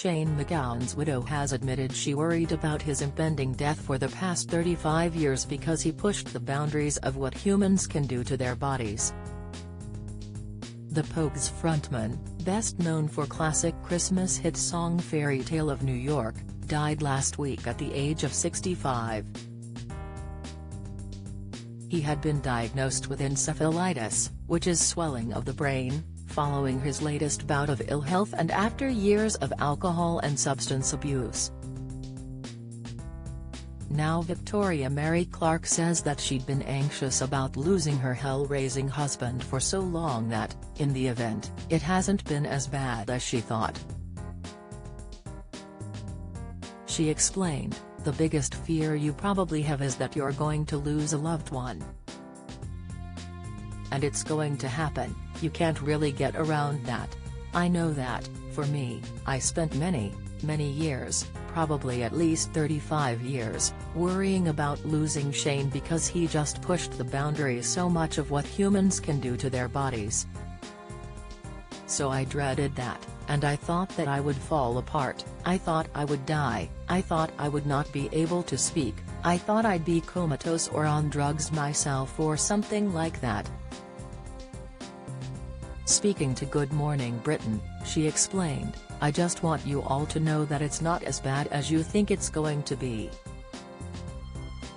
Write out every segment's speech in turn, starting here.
Shane MacGowan's widow has admitted she worried about his impending death for the past 35 years because he pushed the boundaries of what humans can do to their bodies. The Pogues frontman, best known for classic Christmas hit song Fairy Tale of New York, died last week at the age of 65. He had been diagnosed with encephalitis, which is swelling of the brain, following his latest bout of ill health and after years of alcohol and substance abuse. Now Victoria Mary Clark says that she'd been anxious about losing her hell-raising husband for so long that, in the event, it hasn't been as bad as she thought. She explained, "The biggest fear you probably have is that you're going to lose a loved one. And it's going to happen, you can't really get around that. I know that, for me, I spent many years, probably at least 35 years, worrying about losing Shane because he just pushed the boundaries so much of what humans can do to their bodies. So I dreaded that, and I thought that I would fall apart, I thought I would die, I thought I would not be able to speak, I thought I'd be comatose or on drugs myself or something like that." Speaking to Good Morning Britain, she explained, "I just want you all to know that it's not as bad as you think it's going to be.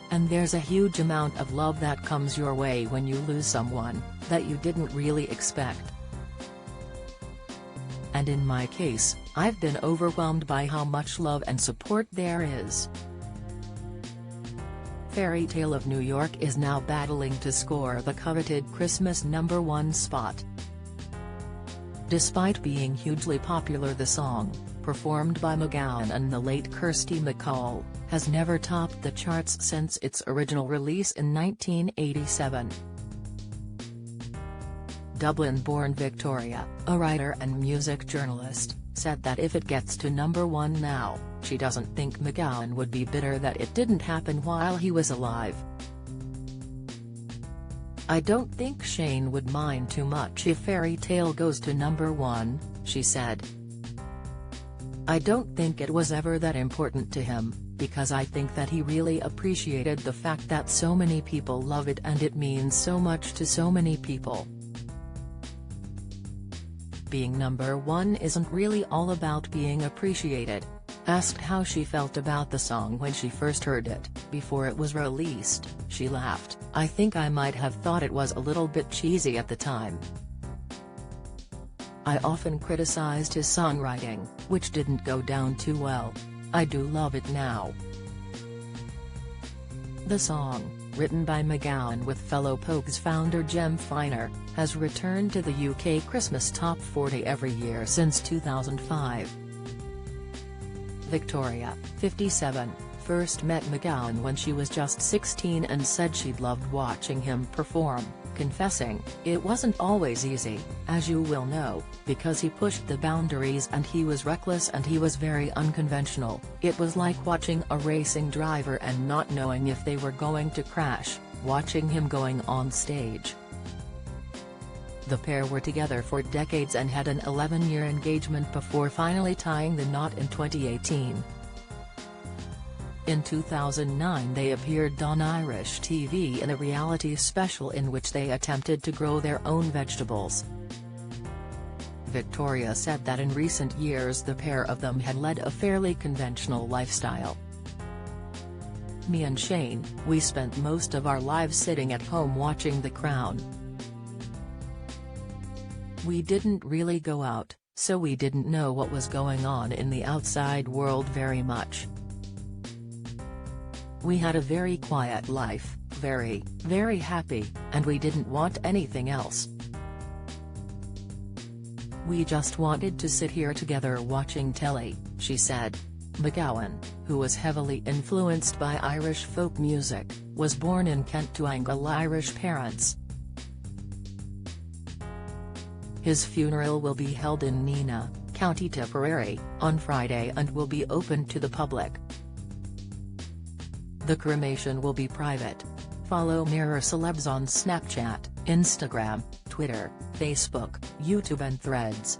And there's a huge amount of love that comes your way when you lose someone that you didn't really expect. And in my case, I've been overwhelmed by how much love and support there is." Fairy Tale of New York is now battling to score the coveted Christmas #1 spot. Despite being hugely popular, the song, performed by MacGowan and the late Kirsty MacColl, has never topped the charts since its original release in 1987. Dublin-born Victoria, a writer and music journalist, said that if it gets to #1 now, she doesn't think MacGowan would be bitter that it didn't happen while he was alive. "I don't think Shane would mind too much if Fairy Tale goes to #1, she said. "I don't think it was ever that important to him, because I think that he really appreciated the fact that so many people love it and it means so much to so many people. Being #1 isn't really all about being appreciated." Asked how she felt about the song when she first heard it, before it was released, she laughed, "I think I might have thought it was a little bit cheesy at the time. I often criticized his songwriting, which didn't go down too well. I do love it now." The song, written by MacGowan with fellow Pogues founder Jem Finer, has returned to the UK Christmas Top 40 every year since 2005. Victoria, 57, first met MacGowan when she was just 16 and said she'd loved watching him perform, confessing, "It wasn't always easy, as you will know, because he pushed the boundaries and he was reckless and he was very unconventional. It was like watching a racing driver and not knowing if they were going to crash, watching him going on stage." The pair were together for decades and had an 11-year engagement before finally tying the knot in 2018. In 2009 they appeared on Irish TV in a reality special in which they attempted to grow their own vegetables. Victoria said that in recent years the pair of them had led a fairly conventional lifestyle. "Me and Shane, we spent most of our lives sitting at home watching The Crown. We didn't really go out, so we didn't know what was going on in the outside world very much. We had a very quiet life, very, very happy, and we didn't want anything else. We just wanted to sit here together watching telly," she said. MacGowan, who was heavily influenced by Irish folk music, was born in Kent to Anglo-Irish parents. His funeral will be held in Neenah, County Tipperary, on Friday and will be open to the public. The cremation will be private. Follow Mirror Celebs on Snapchat, Instagram, Twitter, Facebook, YouTube and Threads.